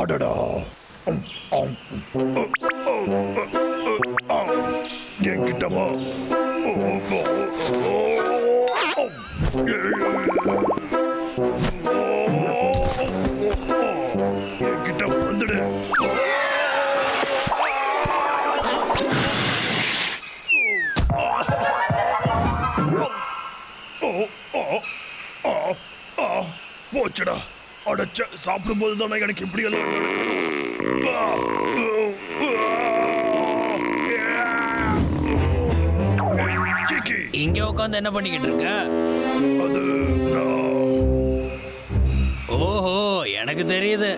அடடா, என்கிட்ட வா. என்கிட்ட வந்துடு. போச்சுடா. அடைச்ச சாப்பிடும் போது தானே எனக்கு இப்படி எல்லாம் இங்க உட்காந்து என்ன பண்ணிக்கிட்டு இருக்க? அது ஓஹோ, எனக்கு தெரியுது.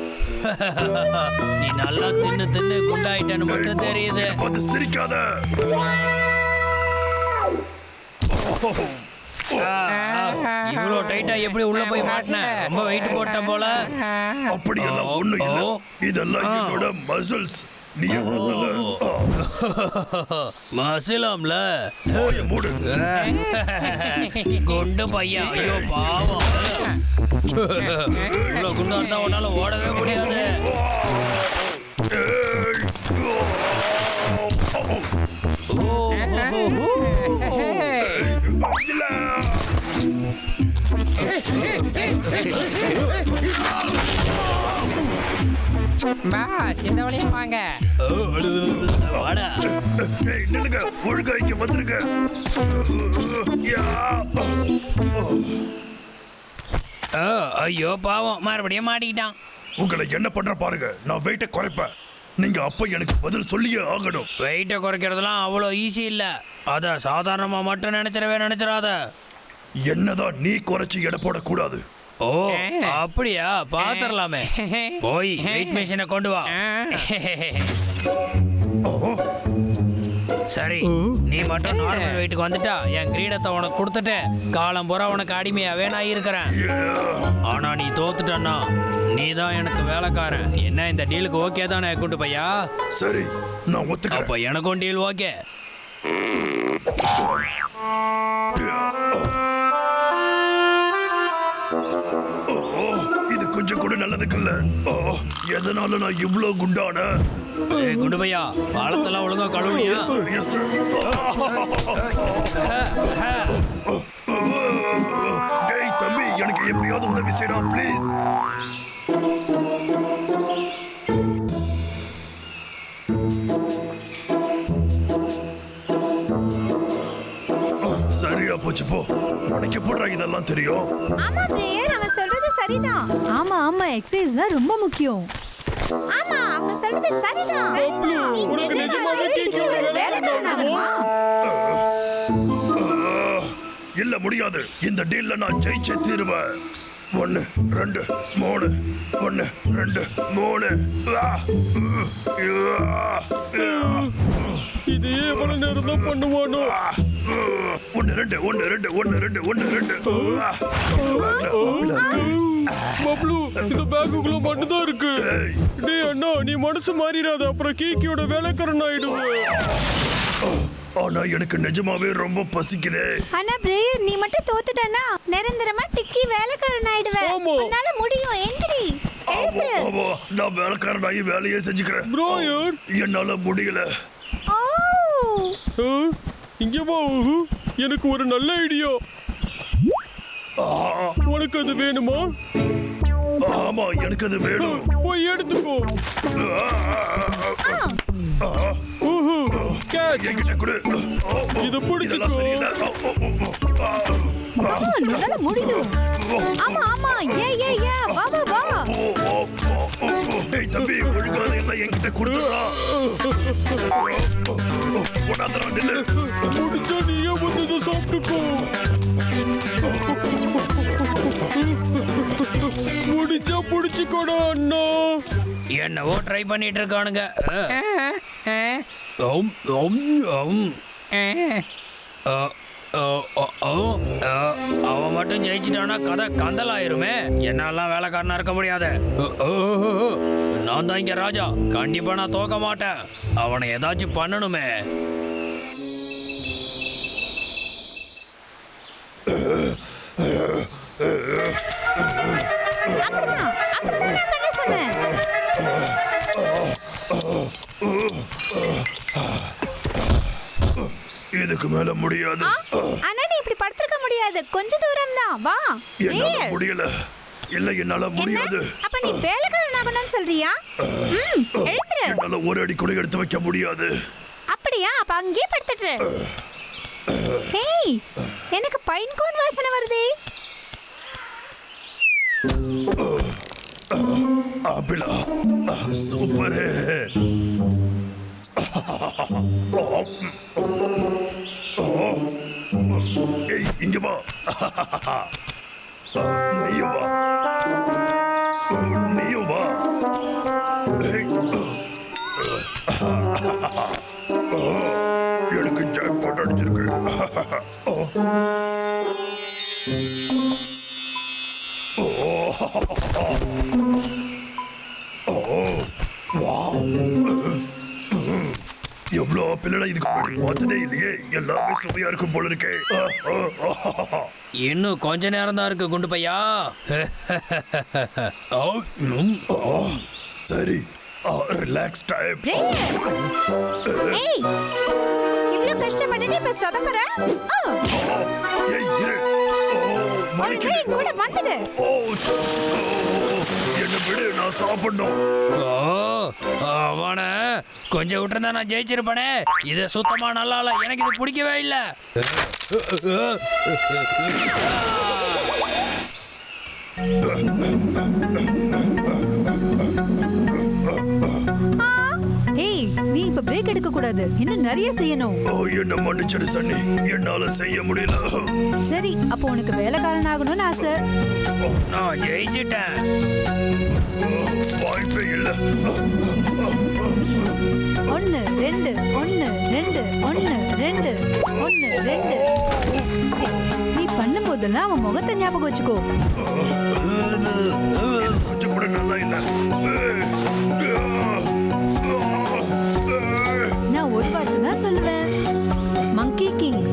நீ நல்லா தின்னு தின்னு குண்டாயிட்டன்னு மட்டும் தெரியுது. அது சிரிக்காத. இவ்வளோ டைட்டா எப்படி உள்ள போய் மாட்டின? ரொம்ப வெயிட் போட்ட போல. அப்படியெல்லாம் ஒண்ணு இல்ல, இதெல்லாம் என்னோட மசில்ஸ். நீ மசிலாம்ல மூடு. குண்டு பையன், ஐயோ பாவம். இவ்வளோ குண்டா இருந்தா உன்னால ஓடவே முடியாது. இந்த வழியா வாங்க. ஒழுங்கா இங்க வந்துருங்க. ஐயோ பாவம், மறுபடியும் மாட்டிக்கிட்டான். உங்களை என்ன பண்ற பாருங்க. நான் வெயிட்ட குறைப்பேன். நீங்க அப்ப எனக்கு பதில் சொல்லியே ஆகணும். வெயிட்டை குறைக்கிறதுலாம் அவ்வளோ ஈஸி இல்ல. அத சாதாரணமா மட்டும் நினைச்சிடாத. என்னதான் நீ குறைச்சி எடை போடக்கூடாது. ஓ அப்படியா? பாத்திரலாமே. போய் வெயிட் மிஷினை கொண்டு வா. சரி, நீ மட்டும் நார்மல் வெயிட்டுக்கு வந்துட்டா என் கிரீடத்தை உனக்கு கொடுத்துட்டு காலம் பூரா உனக்கு அடிமையாவே நான் இருக்கிறேன். ஆனா நீ தோத்துட்டன்னா நீ தான் எனக்கு வேலைக்காரன். என்ன இந்த டீலுக்கு ஓகே தானே குண்டு பையா? சரி, நான் ஒத்துக்கிறேன். அப்ப எனக்கும் டீல் ஓகே. இது கொஞ்சம் கூட நல்லதுக்குல்ல. எதனால நான் இவ்ளோ குண்டான? குண்டு பையா, பாலத்தெல்லாம் ஒழுங்கா கழுவுனியா? டேய் தம்பி, எனக்கு எப்படியாவது உதவி செய்யடா ப்ளீஸ். சரியா போச்சு போ. உனக்கு போடுறா இதெல்லாம் தெரியும். ஆமா பிரேயர், அவன் சொல்றது சரிதான். ஆமா ஆமா, எக்ஸசைஸ் தான் ரொம்ப முக்கியம். ஆமா, அவன் சொல்றது சரிதான். உனக்கு நிஜமாவே கேக்கியோட வேலைக்காரனாகணுமா? இல்ல, முடியாது. இந்த டீல்ல நான் ஜெயிச்சே தீருவேன். 1 2 3 1 2 3. இது எவ்வளவு நேரம் தான் பண்ணுவானோ? 1 2 1 2 1 2 1 2. பப்ளு, இந்த பேக்குக்குள்ள மட்டும்தான் இருக்கு. டேய் அண்ணா, நீ மனசு மாறிடாத, அப்புறம் கேக்கியோட வேலைக்காரன் ஆயிடுவேன். ஆனா எனக்கு நிஜமாவே ரொம்ப பசிக்குதே. ஆனா பிரேயர், நீ மட்டும் தோத்துட்டனா நிரந்தரமா டிக்கி வேலைக்காரன் ஆயிடுவே. உன்னால முடியும். எந்திரி, எழுந்துரு. நான் வேலைக்காரனாகி வேலையே செஞ்சுக்கிறேன். ப்ரோயர், என்னால முடியல. இங்க வா. எனக்கு ஒரு நல்ல ஐடியா. உனக்கு அது வேணுமா? ஆமா, எனக்கு அது வேணும். போய் எடுத்துக்கோ. என்கிட்ட கொடு. இத பிடிச்சுக்கோ. உன்னால முடியும். ஆமா ஆமா, ஏ ஏ ஏ, வா வா வா. டேய் தம்பி, ஒழுங்காத எல்லாம் என்கிட்ட கொடுடா. போடாதடா, நில்லு. முடிச்சா நீயே வந்து சாப்பிட்டுக்கோ. முடிச்சா புடிச்சுக்கோடா அண்ணா. என்னவோ ட்ரை பண்ணிட்டு இருக்கானுங்க. அவன் மட்டும் ஜெயிச்சிட்டானா கதை கந்தலாயிருமே. என்னாலாம் வேலைக்காரனா இருக்க முடியாது. நான் தான் இங்க ராஜா. கண்டிப்பா நான் தோக்க மாட்டேன். அவனை ஏதாச்சும் பண்ணணுமே. அப்படிதான் நான் பண்ண சொன்னேன். இதுக்கு மேல முடியாது. ஆனா நீ இப்படி படுத்திருக்க முடியாது. கொஞ்ச தூரம் தான் வா. என்னால முடியல. இல்ல என்னால முடியாது. அப்ப நீ வேலைக்காரன் ஆகணும்னு சொல்றியா? எழுந்துரு. என்னால ஒரு அடி கூட எடுத்து வைக்க முடியாது. அப்படியா? அப்ப அங்கேயே படுத்துட்டு. ஹேய், எனக்கு பைன் கோன் வாசனை வருதே. ஆப்பிளா சூப்பர். ஏய் இங்க வா. நீயும் வா. நீயும் வா. எனக்கு ஜாக் போட்டு அடிச்சிருக்கு. எவ்வளோ பிள்ளை இதுக்கு முன்னாடி பார்த்ததே இல்லையே. எல்லாமே சுவையா இருக்கும் போல இருக்கே. இன்னும் கொஞ்ச நேரம் தான் இருக்கு குண்டு பையா. சரி ரிலாக்ஸ் டைம். ஏய், இவ்ளோ கஷ்டப்பட்டு இப்ப சொதப்பற? ஏய் இரு. ஏய், கூட வந்துடு. என்ன விடு, நான் சாப்பிடணும். அவன கொஞ்சம் விட்டுருந்தா நான் ஜெயிச்சிருப்பேனே. இது சுத்தமா நல்லா இல்ல. எனக்கு இது பிடிக்கவே இல்லை. ஏய், நீ இப்ப பிரேக் எடுக்க கூடாது. இன்னும் நிறைய செய்யணும். என்ன மன்னிச்சிடு சன்னி, என்னால செய்ய முடியல. சரி, அப்போ உனக்கு வேலைக்காரன் ஆகணும்னு ஆசை. நான் ஜெயிச்சிட்டேன். வாய்ப்பே இல்ல. 1 2 1 2 1 2 1 2. நீ பண்ணும்போதெல்லாம் அவன் முகத்தை ஞாபகம் வச்சுக்கோ. கொஞ்சம் கூட நல்லா இல்ல. நான் ஒரு வார்த்தை தான் சொல்லுவேன். மங்கி கிங்.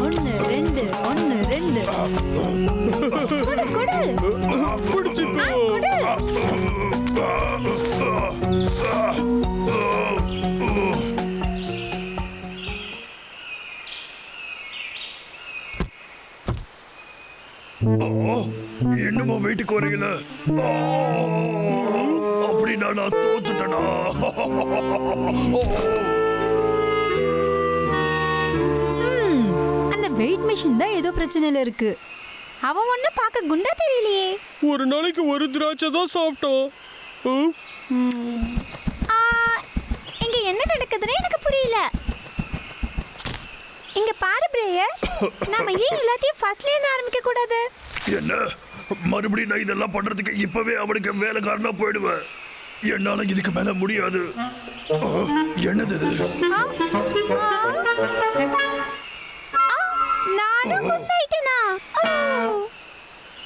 ஒன்னு ரெண்டு ஒன்னு ரெண்டு. கொடு, கொடு. பிடிச்சுக்கோ. கொடு. என்னமோ வீட்டுக்கு வரீங்கள. அப்படின்னா நான் தோத்துட்டேனா? அந்த வெயிட் மிஷின் தான் ஏதோ பிரச்சனையில இருக்கு. அவன் ஒண்ணு பார்க்க குண்டா தெரியலையே. ஒரு நாளைக்கு ஒரு திராட்சை தான் சாப்பிட்டோம். ஆ, இங்க என்ன நடக்குதுன்னு எனக்கு புரியல. இங்க பாரு பிரேயர், நாம ஏன் எல்லாத்தையும் ஃபர்ஸ்ட்ல இருந்து ஆரம்பிக்க கூடாது? என்ன மறுபடியும் நான் இதெல்லாம் பண்றதுக்கு இப்பவே அவனுக்கு வேலைக்காரனா போயிடுவேன். என்னால இதுக்கு மேல முடியாது. என்னது இது? நானும் குண்டாயிட்டேனா?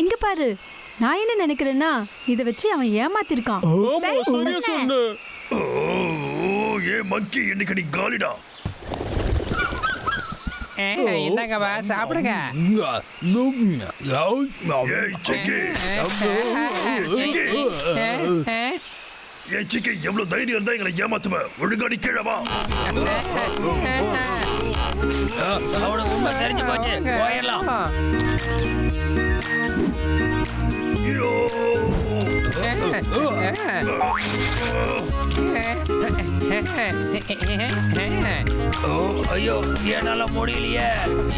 இங்க பாரு, நான் என்ன நினைக்கிறேன்னா இதை வச்சு அவன் ஏமாத்திருக்கான். ஆமா, சரி, சரியா சொன்னேன். சொன்ன. ஏ மங்கி, இன்னைக்கு நீ காலிடா. என்னங்கப்பா சாப்பிடுங்க. ஏய் சிக்கி, ஏய் சிக்கி, எவ்வளவு தைரியம் இருந்தா எங்களை ஏமாத்துவ? ஒழுங்காடி கீழே வா. அவனுக்கு உண்மை தெரிஞ்சு போச்சு. போயிடலாம். ஐயோ. ஐயோ, என்னால முடியலையே.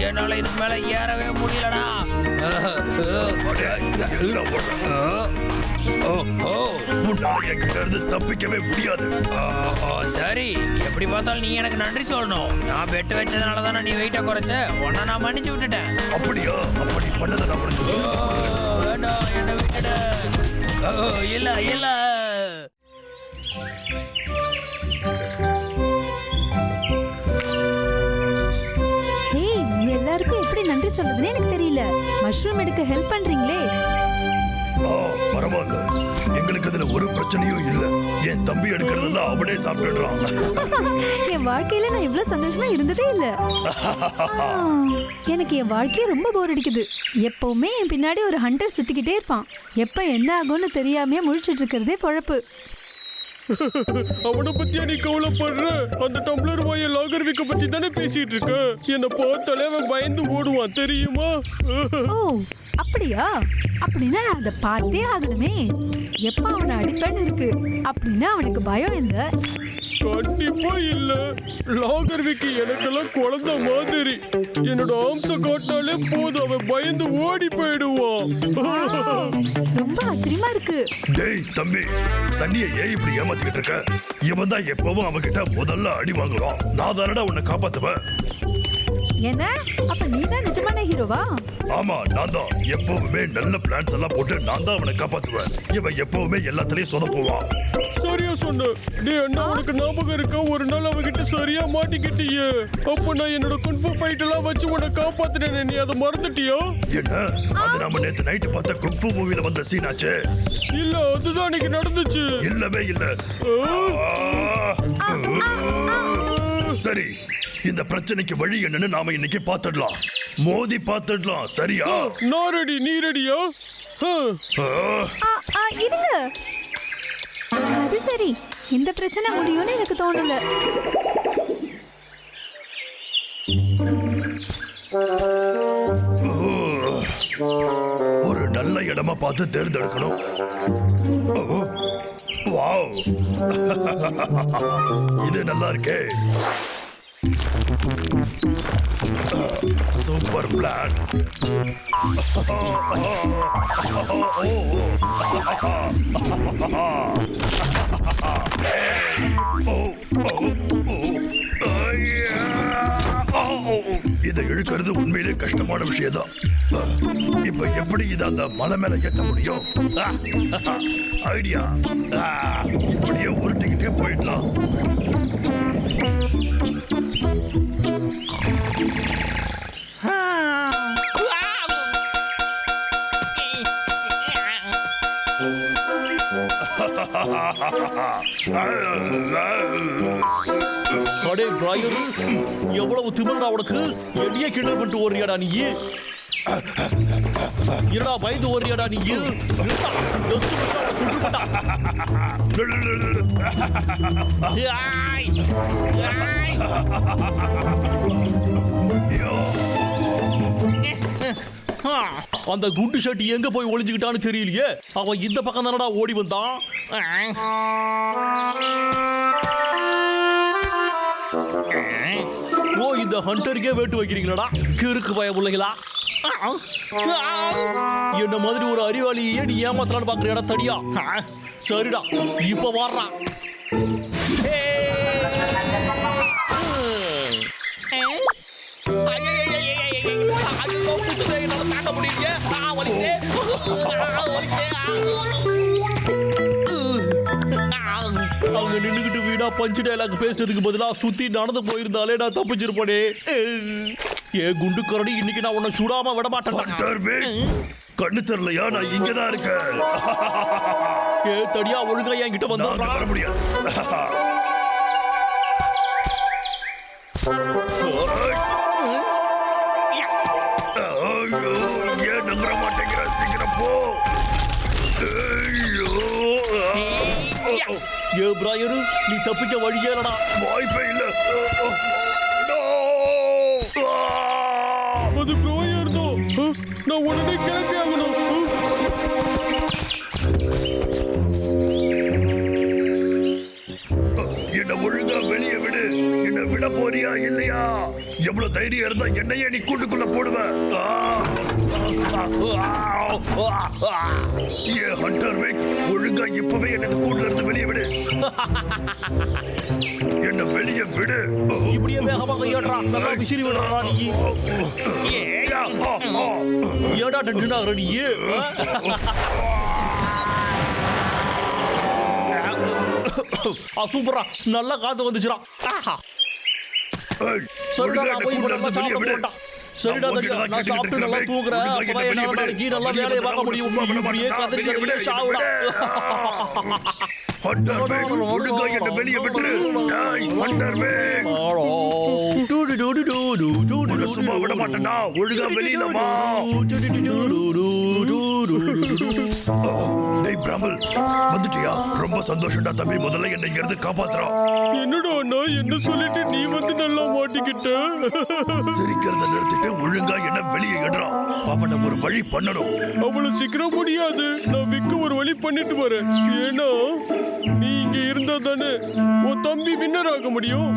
என்னால இதுக்கு மேல ஏறவே முடியலடா. என்ன பண்ற? உன்னால என்கிட்ட இருந்து தப்பிக்கவே முடியாது. சரி, எப்படி பார்த்தாலும் நீ எனக்கு நன்றி சொல்லணும். நான் பெட்டு வச்சதுனால தானே நீ வெயிட்ட குறைச்ச. உன்னை நான் மன்னிச்சு விட்டுட்டேன். அப்படியா? அப்படி பண்ணதை நான் உனக்கு வேண்டாம், என்ன விட்டுடு. இல்ல இல்ல பண்றதுன்னு எனக்கு தெரியல. மஷ்ரூம் எடுக்க ஹெல்ப் பண்றீங்களே. பரவாயில்ல, எங்களுக்கு அதுல ஒரு பிரச்சனையும் இல்ல. என் தம்பி எடுக்கிறதெல்லாம் அவனே சாப்பிட்டுடுறான். என் வாழ்க்கையில நான் இவ்வளவு சந்தோஷமா இருந்ததே இல்ல. எனக்கு என் வாழ்க்கையே ரொம்ப போர் அடிக்குது. எப்பவுமே என் பின்னாடி ஒரு ஹண்டர் சுத்திக்கிட்டே இருப்பான். எப்ப என்ன ஆகும்னு தெரியாம முழிச்சிட்டு இருக்கிறதே பொழப்பு. அவனை பத்தியா நீ கவலைப்படுற? அந்த டம்ளர் வாய லாகர்விக்க பத்தி தானே பேசிட்டு இருக்க. என்ன பார்த்தாலே அவன் பயந்து ஓடுவான் தெரியுமா? ஓ அப்படியா? அப்படின்னா நான் அதை பார்த்தே ஆகணுமே. எப்ப அவனை அடிப்பேன்னு இருக்கு. அப்படின்னா அவனுக்கு பயம் இல்லை. கண்டிப்பா இல்ல. லாகர்விக்கு எனக்கெல்லாம் குழந்தை மாதிரி. என்னோட ஆம்ச காட்டாலே போதும் அவன் பயந்து ஓடி போயிடுவான். ரொம்ப ஆச்சரியமா இருக்கு. டேய் தம்பி, சன்னியை ஏன் இப்படி ஏமாத்திக்கிட்டு இருக்க? இவன் தான் எப்பவும் அவன்கிட்ட முதல்ல அடி வாங்குவான். நான் தானடா உன்னை காப்பாத்துவேன். என்ன? அப்ப நீதான் நிஜமான ஹீரோவா? ஆமா, நான் தான். எப்பவுமே நல்ல பிளான்ஸ் எல்லாம் போட்டு நான் தான் அவனை காப்பாத்துவேன். இவன் எப்பவுமே எல்லாத்துலயும் சொதப்புவான். சரியா சொன்ன. நீ என்ன உனக்கு ஞாபகம் இருக்கா? ஒரு நாள் அவகிட்ட சரியா மாட்டிக்கிட்டியே. அப்ப நான் என்னோட குன்ஃபு ஃபைட் எல்லாம் வச்சு உன்னை காப்பாத்தினேன். நீ அதை மறந்துட்டியா? என்ன? அது நம்ம நேத்து நைட்டு பார்த்த குங்ஃபு மூவில வந்த சீனாச்சே. இல்ல, அதுதான் அன்னைக்கு நடந்துச்சு. இல்லவே இல்ல. சரி, இந்த பிரச்சனைக்கு வழி என்னன்னு நாம இன்னைக்கு பார்த்துடலாம். மோதி பார்த்துடலாம், சரியா? நான் ரெடி, நீ ரெடியா? இருங்க. அது சரி, இந்த பிரச்சனை முடியும்னு எனக்கு தோணல. ஒரு நல்ல இடமா பார்த்து தேர்ந்தெடுக்கணும். வாவ், இது நல்லா இருக்கே. Super plan. இதை இழுக்கிறது உண்மையிலே கஷ்டமான விஷயம்தான். இப்ப எப்படி இதை அந்த மலை மேல ஏத்த முடியும்? ஐடியா, இப்படியே உருட்டிக்கிட்டே போயிடலாம். அடே பிராயர், எவ்வளவு திமிரடா உனக்கு? என்னையே கிண்டல் பண்ணிட்டு ஓடுறியாடா நீ? என்னடா பயந்து ஓடுறியாடா நீ? அந்த குண்டு ஷர்ட் எங்க போய் ஒளிஞ்சுக்கிட்டான்னு தெரியலையே. அவன் இந்த பக்கம் தானடா ஓடி வந்தான். ஓ, இந்த ஹண்டருக்கே வேட்டு வைக்கிறீங்களா கிறுக்கு பய பிள்ளைங்களா? என்ன மாதிரி ஒரு அறிவாளியே நீ ஏமாத்தலான்னு பாக்குறியாடா தடியா? சரிடா, இப்ப வாடுறான். அங்க நின்னுகிட்டு வீணா பஞ்சு டைலாக் பேசுறதுக்கு பதிலா சுத்தி நடந்து போயிருந்தாலே நான் தப்பிச்சிருப்பனே. ஏ குண்டு கரடி, இன்னைக்கு நான் உன்னை சுடாம விட மாட்டேன். கண்ணு தெரியலையா? நான் இங்கதான் இருக்கேன். ஏ தடியா, ஒழுங்கா என்கிட்ட வந்து வர முடியாது. ஏன் நகர மாட்டேங்கிற? சீக்கிரம் போ. ஏ பிராயரு, நீ தப்பிக்க வழியேறடா. வாய்ப்பே இல்ல. அது பிராயர் தான். நான் உடனே கிளம்பி ஆகணும். என்ன ஒழுங்கா வெளியே விடு. என்ன விட போறியா இல்லையா? எவ்வளவு தைரியம் இருந்தா என்னையே நீ கூட்டுக்குள்ள போடுவ? ஏ ஹண்டர் வேக், ஒழுங்கா இப்பவே என்ன கூட்டுல இருந்து வெளியே விடு. என்ன வெளியே விடு. இப்படியே வேகமாக ஏற்றா. நல்லா விசிறி விடுறா நீ. ஏடா டென்ஷனாகிற நீ? சூப்பரா, நல்லா காத்து வந்துச்சுடா. சரிடா, நான் போய் சாப்பிட போட்டா. சரிடா தடியா, நான் சாப்பிட்டு நல்லா தூங்குறேன். அப்பதான் என்னால நாளைக்கு நல்லா வேலையை பார்க்க முடியும். இப்படியே கதறி கதறி சாவுடா. ஹண்டர் வேக், ஒழுங்கா என்ன வெளியே விட்டுரு. டேய் ஹண்டர் வேக், உன்னை சும்மா விட மாட்டேன்டா. ஒழுங்கா வெளியில வா. டேய் பிராமல், வந்துட்டியா? ரொம்ப சந்தோஷம்டா தம்பி. முதல்ல என்னை இங்க இருந்து காப்பாத்துறா. என்னடா அண்ணா, என்ன சொல்லிட்டு நீ வந்து நல்லா மாட்டிக்கிட்ட? சிரிக்கிறத நிறுத்திட்டு ஒழுங்கா என்ன வெளியே எடுறா. அவனை ஒரு வழி பண்ணணும். அவ்வளவு சீக்கிரம் முடியாது. நான் விக்க ஒரு வழி பண்ணிட்டு வரேன். ஏன்னா நீ இங்க இருந்தா தானே உன் தம்பி வின்னர் ஆக முடியும்.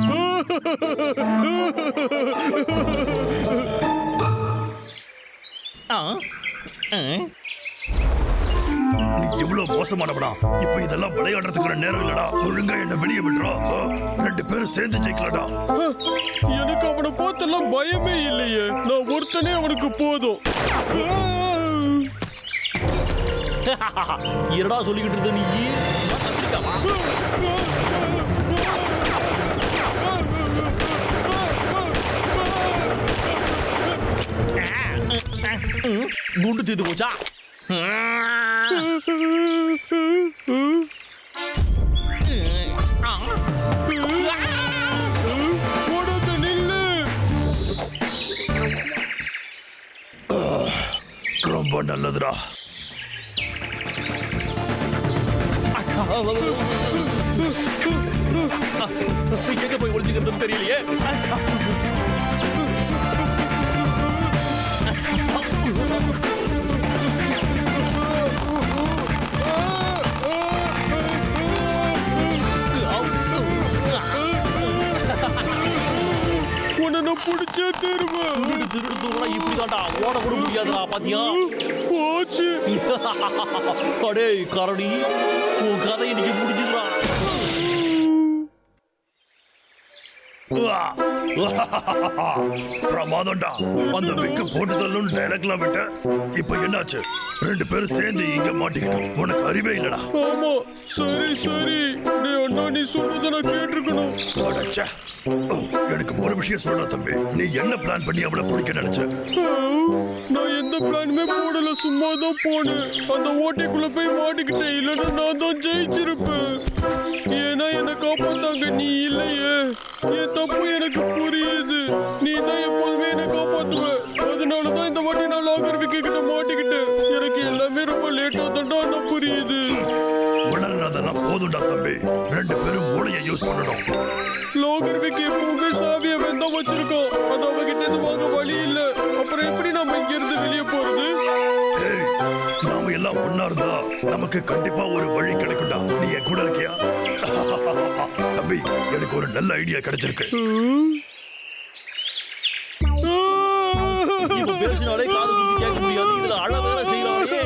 நீ இவ்வளவு மோசமானவனா? இப்ப இதெல்லாம் விளையாடுறதுக்கு நேரம் இல்லடா. ஒழுங்கா என்ன வெளியே விடுறா. 2 பேரும் சேர்ந்து ஜெயிக்கலடா. எனக்கு அவனை பார்த்தெல்லாம் பயமே இல்லையே. நான் ஒருத்தனே அவனுக்கு போதும். என்னடா சொல்லிக்கிட்டு இருந்த நீ? குண்டு தீந்து போச்சா? போடாத, நில்லு. ரொம்ப நல்லதுடா. எங்க போய் ஒளிஞ்சுக்கிறதுன்னு தெரியலையே. உன்னை நான் பிடிச்சே தருவேன். திருடுறதுனா இப்படிதான்டா. ஓட கூட முடியாதுடா. பாத்தியா? போச்சு. அடே கரடி, உன் கதை இன்னைக்கு முடிஞ்சுதுடா. பிரமாதம்டா. அந்த விக்க போட்டு தள்ளணும்னு டைலாக்லாம் விட்ட. இப்ப என்னாச்சு? 2 பேரும் சேர்ந்து இங்க மாட்டிக்கிட்டோம். உனக்கு அறிவே இல்லடா. ஆமா, சரி சரி. டேய் அண்ணா, நீ சொல்றத நான் கேட்டிருக்கணும். அடச்சே. எனக்கு ஒரு விஷயம் சொல்றா தம்பி. நீ என்ன பிளான் பண்ணி அவளை பிடிக்க நினைச்ச? நான் எந்த பிளானுமே போடல, சும்மா தான் போனேன். அந்த ஓட்டைக்குள்ள போய் மாட்டிக்கிட்டேன். இல்லைன்னா நான் தான் ஜெயிச்சிருப்பேன். ஏன்னா என்னை காப்பாத்தாங்க நீ இல்லையே. என் தப்பு எனக்கு புரியுது. நீ தான் எப்போதுமே என்னை காப்பாத்துவ. அதனாலதான் இந்த வாட்டி நான் லாகர் விக்கி கிட்ட மாட்டிக்கிட்டேன். எனக்கு எல்லாமே ரொம்ப லேட்டா தான்டா புரியுது. வளர்னதெல்லாம் போதும்டா தம்பி. 2 பேரும் மூளையை யூஸ் பண்ணணும். லாகர் விக்கி எப்பவுமே சாவியை வெந்தா வச்சிருக்கோம். அது அவகிட்ட இருந்து வாங்க வழி இல்ல. அப்புறம் எப்படி நம்ம இங்க இருந்து வெளியே போறது? ஏய், நாம எல்லாம் ஒண்ணா இருந்தா நமக்கு கண்டிப்பா ஒரு வழி கிடைக்கும்டா. நீ என் கூட இருக்கியா? தம்பி, எனக்கு ஒரு நல்ல ஐடியா கிடைச்சிருக்கு. இப்ப பேசினாலே காது குத்தி கேட்க முடியாது. இதுல அழ வேற செய்யறானே.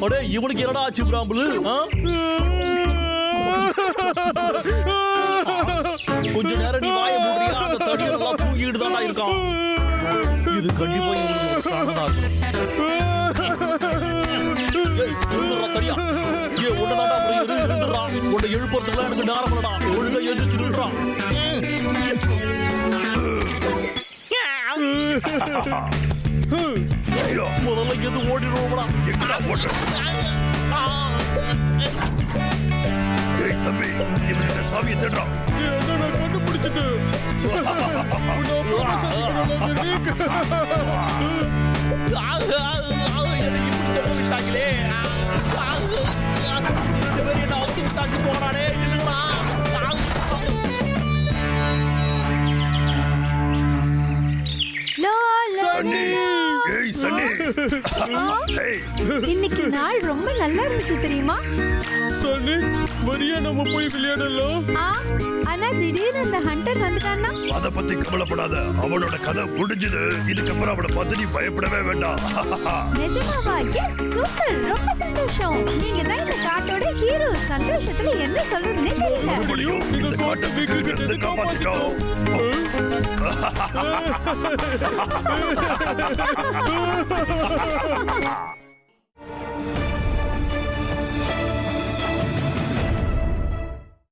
அடே, இவனுக்கு என்னடா ஆச்சு பிராம்புலு? கொஞ்ச நேரம் நீ வாய மூடுறியா? அந்த தடியெல்லாம் தூங்கிட்டு தானா இருக்கான். இது கண்டிப்பா இவனுக்கு ஒரு காரணமா இருக்கும். ஏய், எழுந்துடுறா தடியா. ஏய், உன்னதாண்டா அப்படி எழுந்துடுறா. உன்னை எழுப்புறதுக்குலாம் எனக்கு நேரம் இல்லடா. ஒழுங்கா எழுந்துச்சு நில்றா. ஐயோ, முதல்ல இருந்து ஓடிடுவோம்டா. எங்கடா ஓடுற? ஏய் தம்பி, இவன்கிட்ட சாவியை தேடுறான். ஏய் அண்ணா, நான் கண்டுபிடிச்சிட்டேன். உன்னை அப்பவே சந்திக்கிறேன் லாகர் விக். என்னை இப்படி தப்ப விட்டாங்களே. 2 பேரும் என்ன அவுத்து விட்டாங்க. போறானே, நில்லுடா. சன்னி, ஏய் சன்னி. ஏய், இன்னைக்கு நாள் ரொம்ப நல்லா இருந்துச்சு தெரியுமா? சன்னி, வரியா நம்ம போய் விளையாடலாம்? ஆனா திடீர்னு அந்த ஹண்டர் வந்துட்டான்னா? அத பத்தி கவலைப்படாத. அவனோட கதை முடிஞ்சது. இதுக்கப்புறம் அவனை பார்த்து நீ பயப்படவே வேண்டாம். நிஜமாவா? எஸ், சூப்பர், ரொம்ப சந்தோஷம். நீங்க தான் இந்த காட்டோட ஹீரோ. சந்தோஷத்துல என்ன சொல்றதுன்னே தெரியல. மறுபடியும் இந்த காட்டை விக்கு கிட்ட இருந்து காப்பாத்திட்டோம். காப்பாத்திட்டோம்.